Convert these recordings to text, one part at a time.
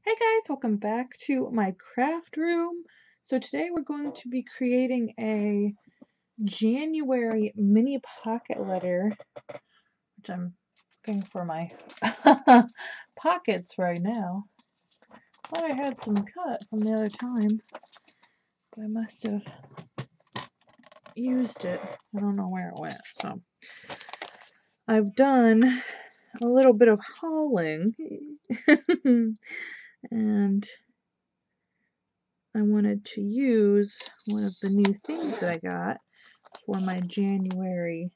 Hey guys, welcome back to my craft room. So today we're going to be creating a January mini pocket letter, which I'm looking for my pockets right now. Thought I had some cut from the other time, but I must have used it. I don't know where it went. So I've done a little bit of hauling and I wanted to use one of the new things that I got for my January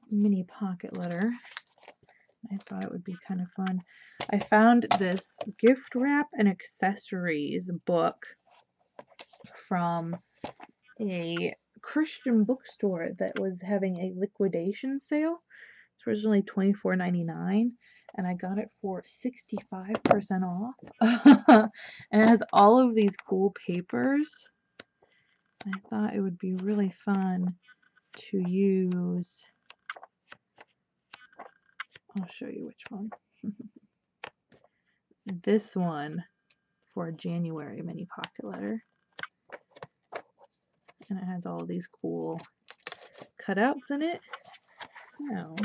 mini pocket letter. I thought it would be kind of fun. I found this gift wrap and accessories book from a Christian bookstore that was having a liquidation sale. It's originally $24.99 and I got it for 65% off. And it has all of these cool papers. I thought it would be really fun to use. I'll show you which one. This one for a January mini pocket letter. And it has all these cool cutouts in it. So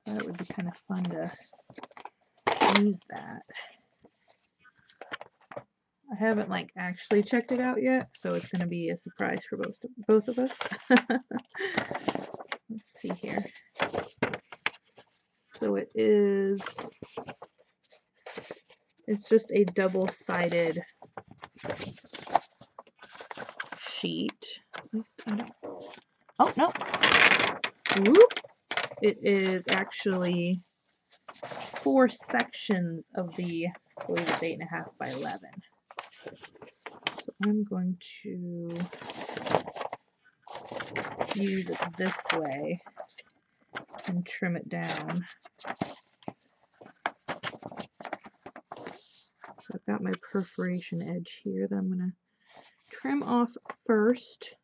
I thought it would be kind of fun to use that. I haven't actually checked it out yet, so it's going to be a surprise for both of us. Let's see here. So it's just a double-sided sheet. At least I don't. Oh no. Whoop. It is actually 4 sections of the, I believe it's 8.5 by 11. So I'm going to use it this way and trim it down. So I've got my perforation edge here that I'm going to trim off first.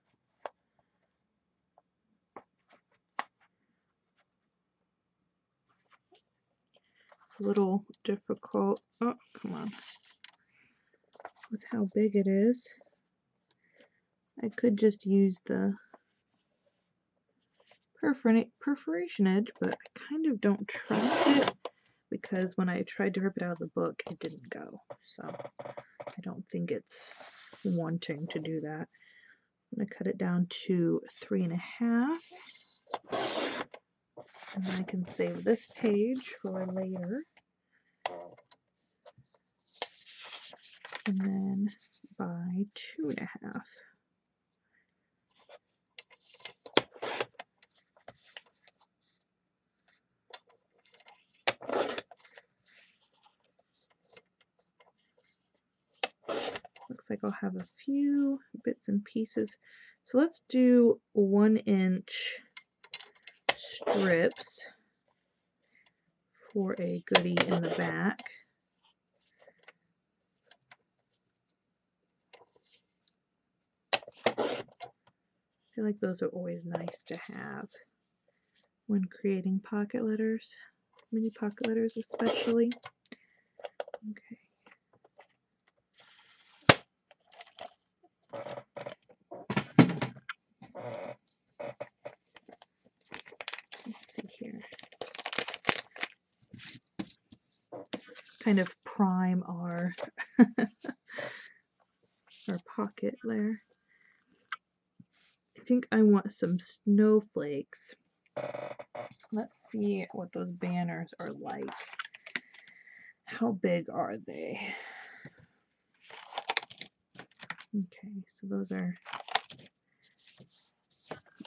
It's a little difficult. Oh, come on. With how big it is, I could just use the perforation edge, but I kind of don't trust it because when I tried to rip it out of the book, it didn't go. So I don't think it's wanting to do that. I'm going to cut it down to 3.5. And then I can save this page for later. And then by 2.5. Looks like I'll have a few bits and pieces. So let's do 1-inch strips for a goodie in the back. I feel like those are always nice to have when creating pocket letters, mini pocket letters especially. Okay. Let's see here. Kind of prime our our pocket there. I think I want some snowflakes. Let's see what those banners are like. How big are they? Okay, so those are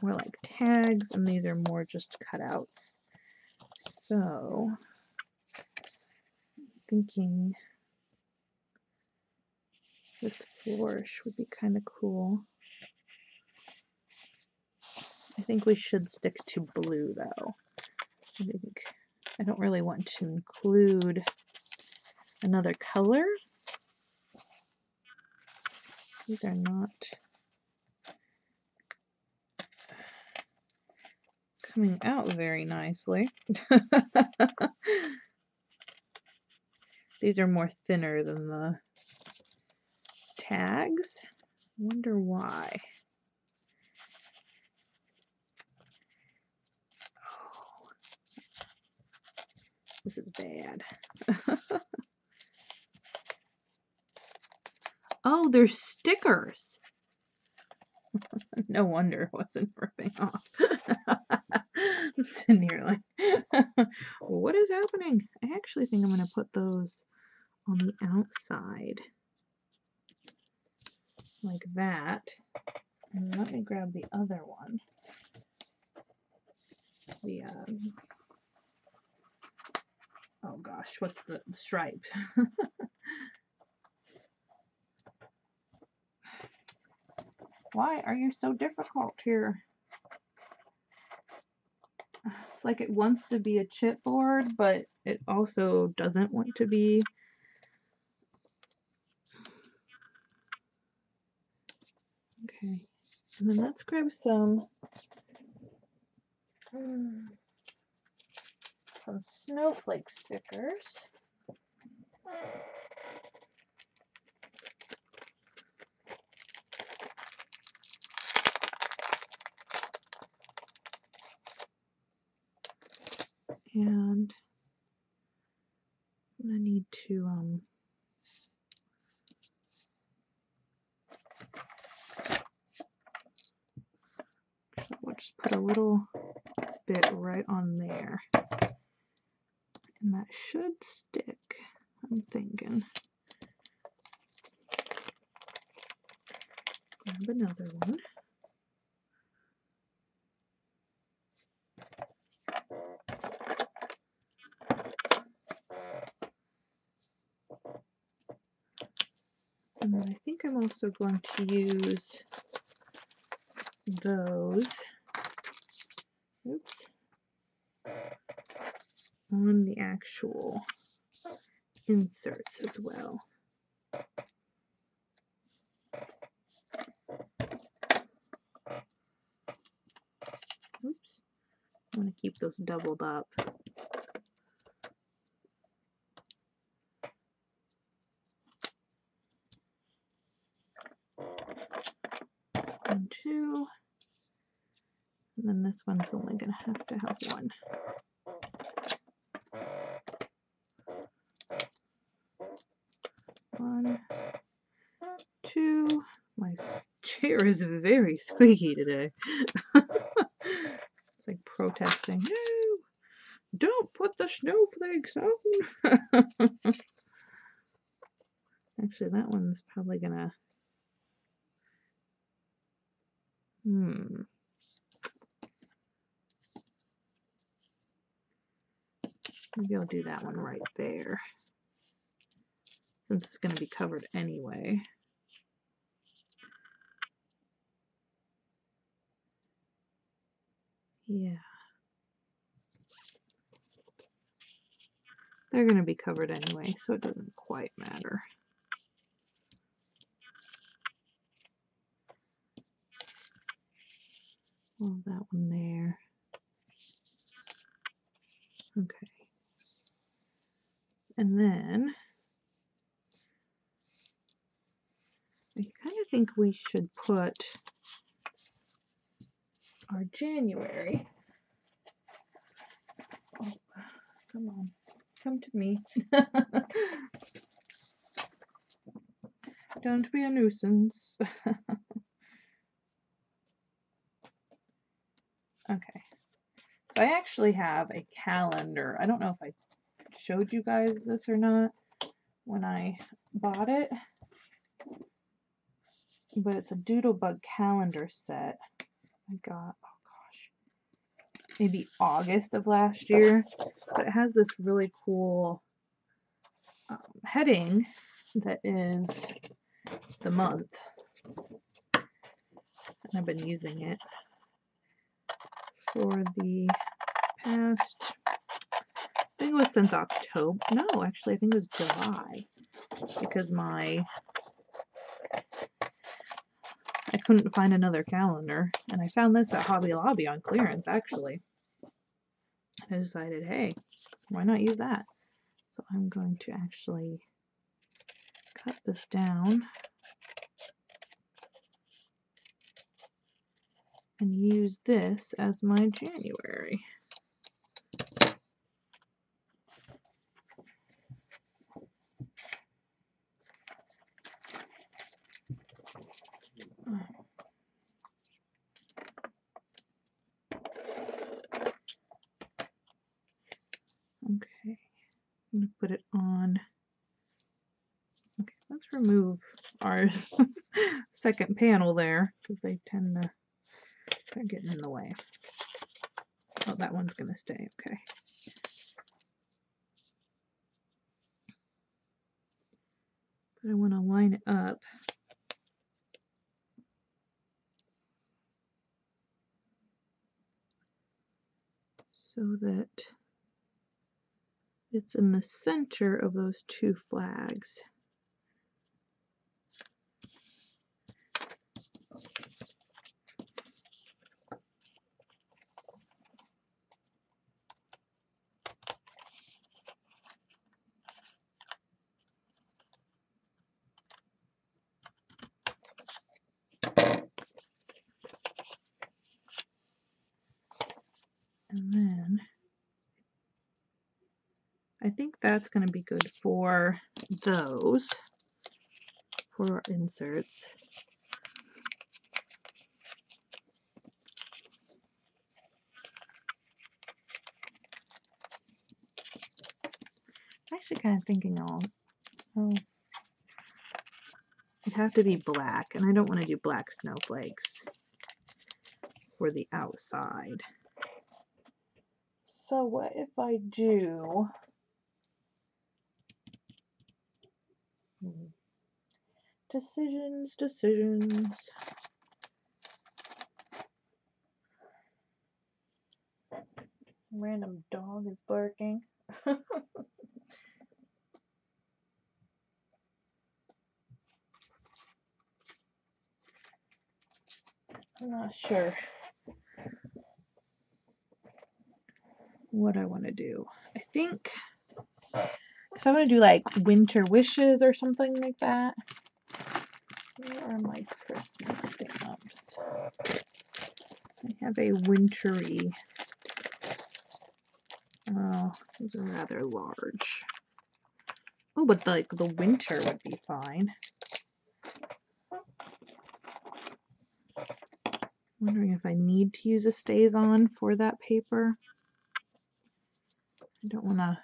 more like tags, and these are more just cutouts. So, I'm thinking this flourish would be kind of cool. I think we should stick to blue though. I don't really want to include another color. These are not coming out very nicely. These are more thinner than the tags. Wonder why. Oh, this is bad. Oh, they're stickers. No wonder it wasn't ripping off. I'm sitting here like, what is happening? I actually think I'm going to put those on the outside. Like that. And let me grab the other one. The, oh gosh, what's the stripe? Why are you so difficult here? It's like it wants to be a chipboard, but it also doesn't want to be. Okay, and then let's grab some snowflake stickers. And I'm gonna need to we'll just put a little bit right on there. And that should stick, I'm thinking. Grab another one. And then I think I'm also going to use those, oops, on the actual inserts as well. Oops, I want to keep those doubled up. One, two, and then this one's only going to have one. One, two. My chair is very squeaky today. It's like protesting. No, don't put the snowflakes on. Actually, that one's probably gonna. Maybe I'll do that one right there, since it's gonna be covered anyway. Yeah. They're gonna be covered anyway, so it doesn't quite matter. Well, that one there. Okay. And then I kind of think we should put our January. Oh, come on. Come to me. Don't be a nuisance. Okay. So I actually have a calendar. I don't know if I showed you guys this or not when I bought it, but it's a Doodlebug calendar set I got, oh gosh, maybe August of last year, but it has this really cool heading that is the month, and I've been using it for the past, I think it was since October. No, actually I think it was July, because I couldn't find another calendar, and I found this at Hobby Lobby on clearance actually. I decided, hey, why not use that? So I'm going to actually cut this down and use this as my January. Okay, I'm going to put it on. Okay, let's remove our second panel there because they tend to start getting in the way. Oh, that one's going to stay. Okay. But I want to line it up so that it's in the center of those two flags. And then I think that's going to be good for those, for our inserts. I'm actually kind of thinking it'd have to be black, and I don't want to do black snowflakes for the outside. So what if I do decisions. Random dog is barking. I'm not sure what I want to do. I think, because I want to do like winter wishes or something like that. Where are my Christmas stamps? I have a wintry. Oh, these are rather large. Oh, but like the winter would be fine. Wondering if I need to use a stays on for that paper. I don't want to.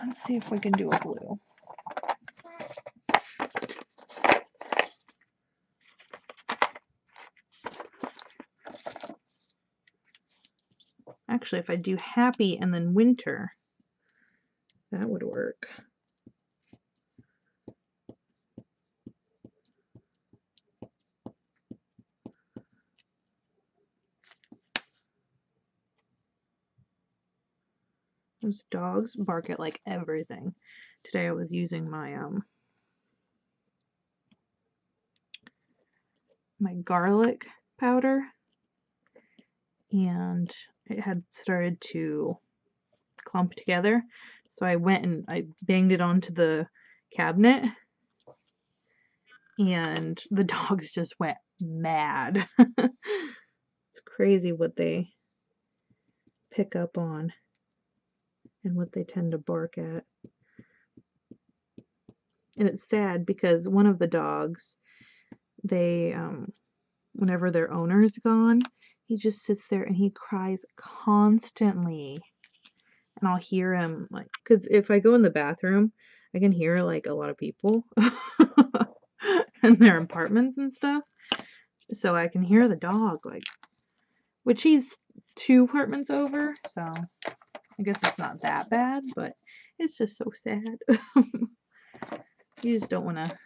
Let's see if we can do a blue. Actually, if I do happy and then winter, that would work. Those dogs bark at like everything. Today I was using my my garlic powder, and it had started to clump together. So I went and I banged it onto the cabinet, and the dogs just went mad. It's crazy what they pick up on and what they tend to bark at. And it's sad because one of the dogs, they whenever their owner is gone, he just sits there and he cries constantly. And I'll hear him, like, because if I go in the bathroom, I can hear like a lot of people in their apartments and stuff. So I can hear the dog, like, which he's 2 apartments over, so I guess it's not that bad, but it's just so sad. You just don't want to,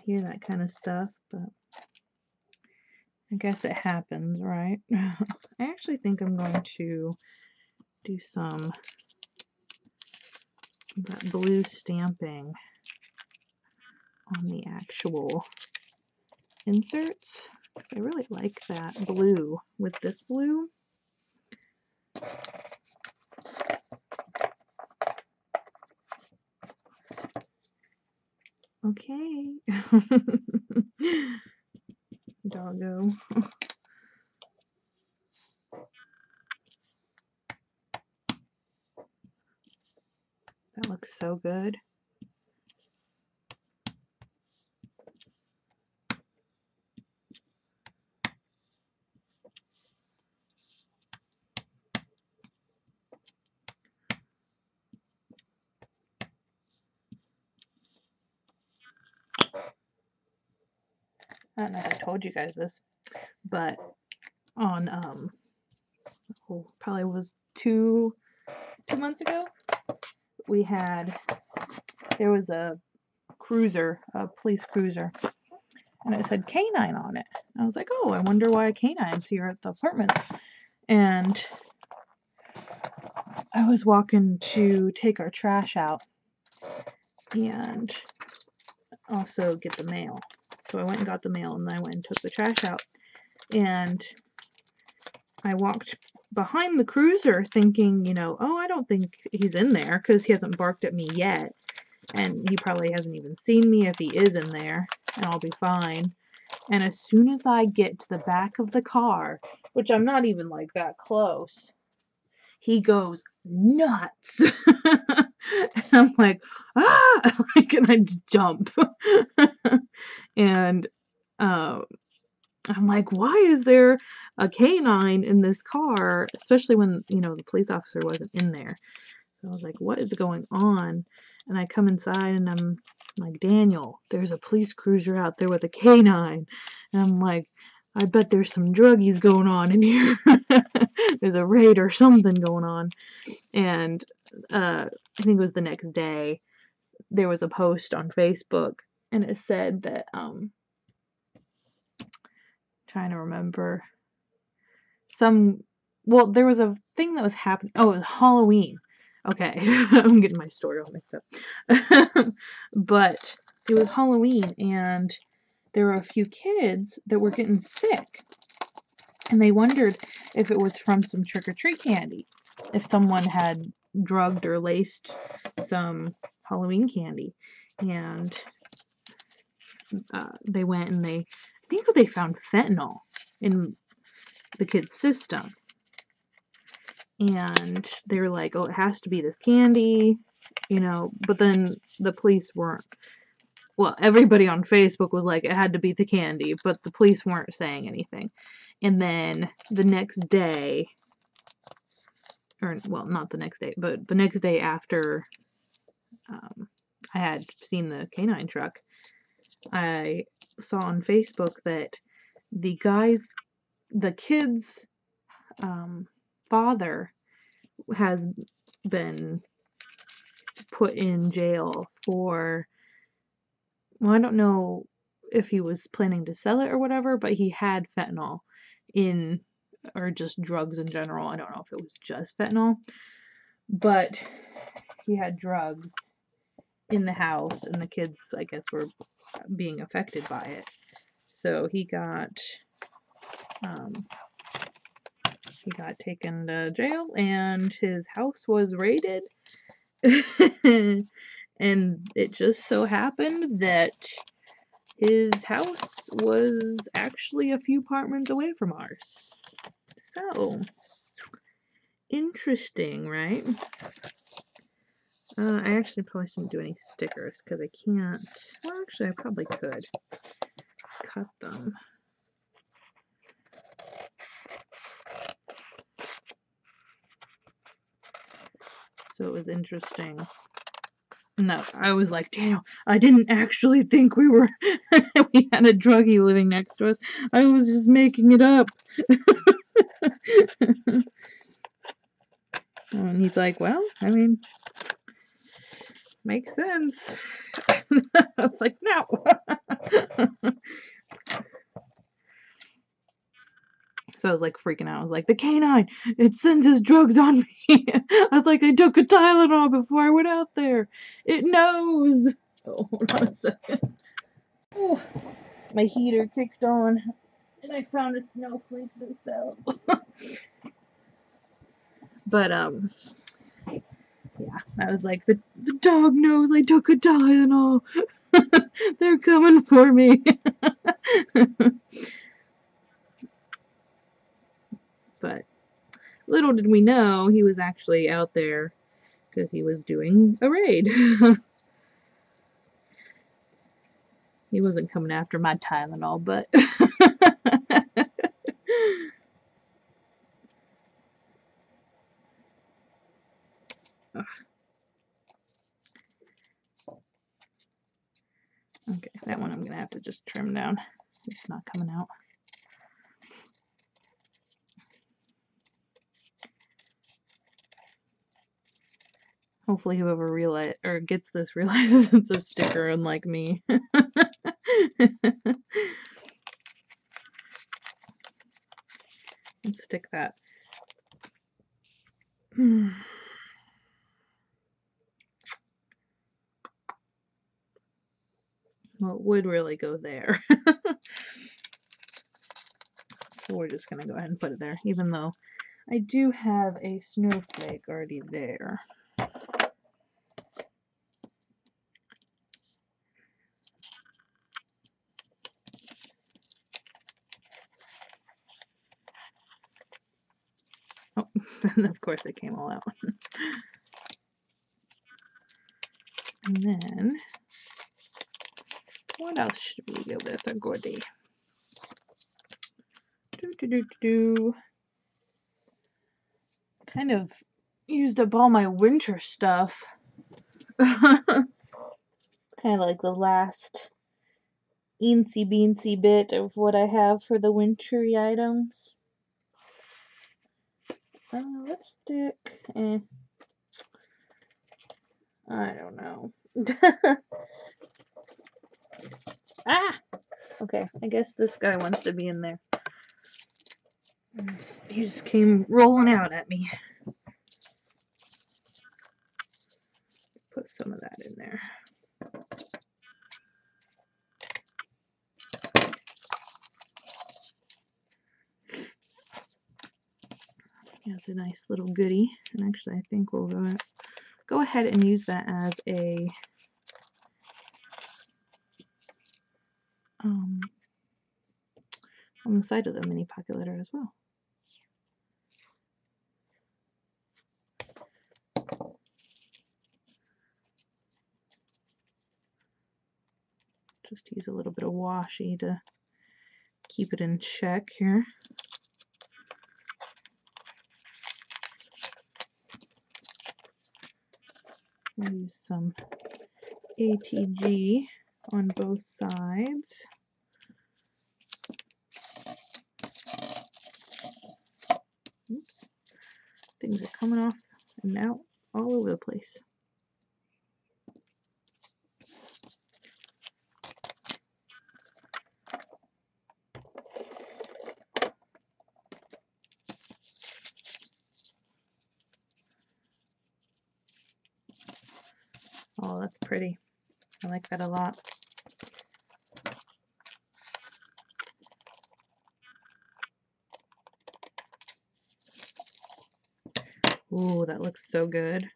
hear that kind of stuff, but I guess it happens, right? I actually think I'm going to do some of that blue stamping on the actual inserts, because I really like that blue with this blue. Okay. Doggo. That looks so good. I don't know if I told you guys this, but on probably was 2 months ago, there was a cruiser, a police cruiser, and it said canine on it. And I was like, oh, I wonder why a canine's here at the apartment. And I was walking to take our trash out and also get the mail. So I went and got the mail, and then I went and took the trash out. And I walked behind the cruiser thinking, oh, I don't think he's in there because he hasn't barked at me yet. And he probably hasn't even seen me if he is in there, and I'll be fine. And as soon as I get to the back of the car, which I'm not even like that close, he goes nuts. And I'm like, ah! And I jump. And I'm like, why is there a canine in this car? Especially when, the police officer wasn't in there. So I was like, what is going on? And I come inside and I'm like, Daniel, there's a police cruiser out there with a canine. And I'm like, I bet there's some druggies going on in here. There's a raid or something going on. And I think it was the next day, there was a post on Facebook, and it said that, trying to remember, there was a thing that was happening. Oh, it was Halloween. Okay, I'm getting my story all mixed up. But it was Halloween, and there were a few kids that were getting sick. And they wondered if it was from some trick-or-treat candy. If someone had drugged or laced some Halloween candy. And they went and I think they found fentanyl in the kid's system. And they were like, oh, it has to be this candy, but then the police weren't. Well, everybody on Facebook was like, it had to be the candy, but the police weren't saying anything. And then the next day, or, well, not the next day, but the next day after I had seen the canine truck, I saw on Facebook that the kid's father has been put in jail for, well, I don't know if he was planning to sell it or whatever, but he had fentanyl in, or just drugs in general. I don't know if it was just fentanyl, but he had drugs in the house, and the kids, I guess, were being affected by it. So he got taken to jail, and his house was raided. And it just so happened that his house was actually a few apartments away from ours. So, interesting, right? I actually probably shouldn't do any stickers because I can't. Well, actually, I probably could cut them. So it was interesting. No, I was like, Daniel, I didn't actually think we had a druggie living next to us. I was just making it up. And he's like, well, I mean, makes sense. I was like, no. So I was like freaking out. I was like, the canine, it sends his drugs on me. I was like, I took a Tylenol before I went out there. It knows. Oh, hold on a second. Oh, my heater kicked on, and I found a snowflake that fell. But yeah, I was like, the dog knows I took a Tylenol. They're coming for me. But little did we know he was actually out there because he was doing a raid. He wasn't coming after my Tylenol, but okay, that one I'm gonna have to just trim down. It's not coming out. Hopefully whoever realize or gets this realizes it's a sticker, unlike me. Let's stick that. Well, it would really go there. So we're just gonna go ahead and put it there, even though I do have a snowflake already there. Oh, and of course it came all out. And then, what else should we give this a goodie? Kind of used up all my winter stuff. Kind of like the last eensy beensy bit of what I have for the wintry items. Let's stick. I don't know. Ah! Okay, I guess this guy wants to be in there. He just came rolling out at me. Put some of that in there. That's a nice little goodie. And actually, I think we'll go ahead and use that as a on the side of the mini pocket letter as well. Just use a little bit of washi to keep it in check here. We'll use some ATG on both sides. Oops. Things are coming off and now all over the place. Oh, that's pretty. I like that a lot. Ooh, that looks so good.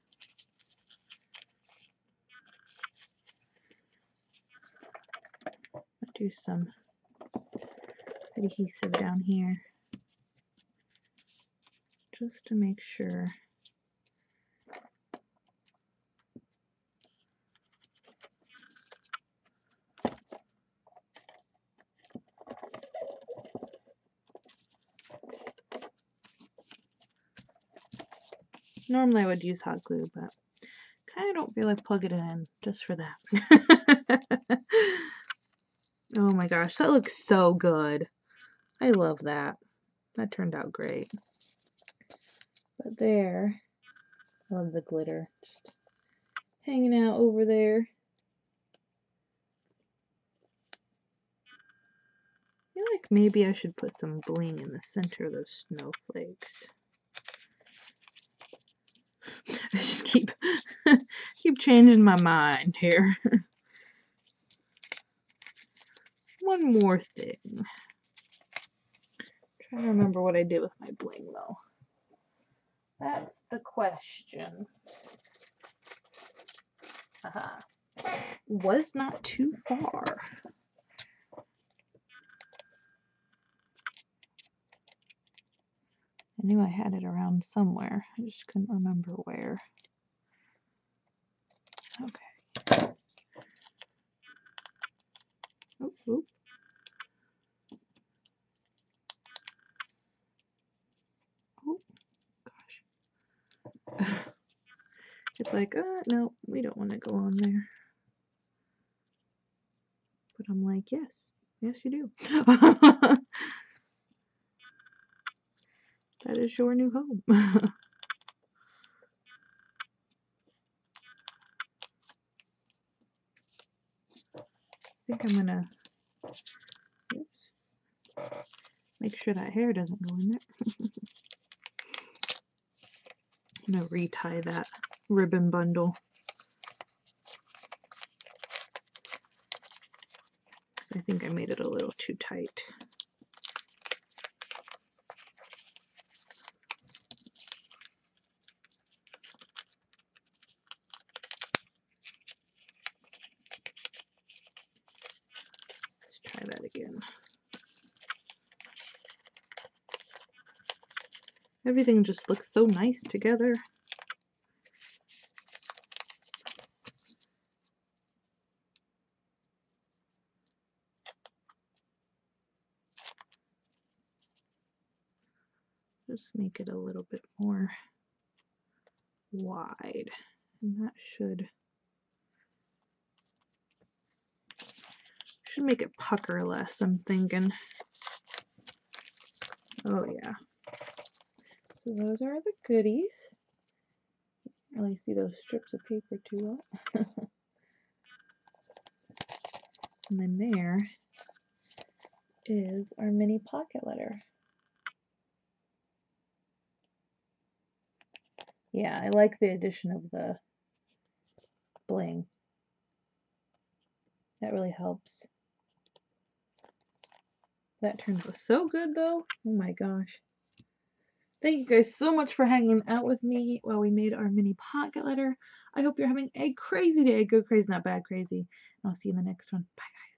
I'll do some adhesive down here just to make sure. Normally I would use hot glue, but kind of don't feel like plugging it in just for that. Oh my gosh, that looks so good. I love that. That turned out great. But there, I love the glitter just hanging out over there. I feel like maybe I should put some bling in the center of those snowflakes. I just keep changing my mind here. One more thing. I'm trying to remember what I did with my bling though. That's the question. Haha. Was not too far. I knew I had it around somewhere. I just couldn't remember where. Okay. Oop, oop. Oh, gosh. It's like, no, we don't want to go on there. But I'm like, yes, yes you do. That is your new home. I think I'm gonna, oops, make sure that hair doesn't go in there. I'm gonna retie that ribbon bundle. I think I made it a little too tight. Let's try that again. Everything just looks so nice together. Just make it a little bit more wide, and that should make it pucker less, I'm thinking. Oh yeah. So those are the goodies. Can't really see those strips of paper too well. And then there is our mini pocket letter. Yeah, I like the addition of the bling. That really helps. That turned out so good though. Oh my gosh. Thank you guys so much for hanging out with me while we made our mini pocket letter. I hope you're having a crazy day. Good crazy, not bad crazy. And I'll see you in the next one. Bye guys.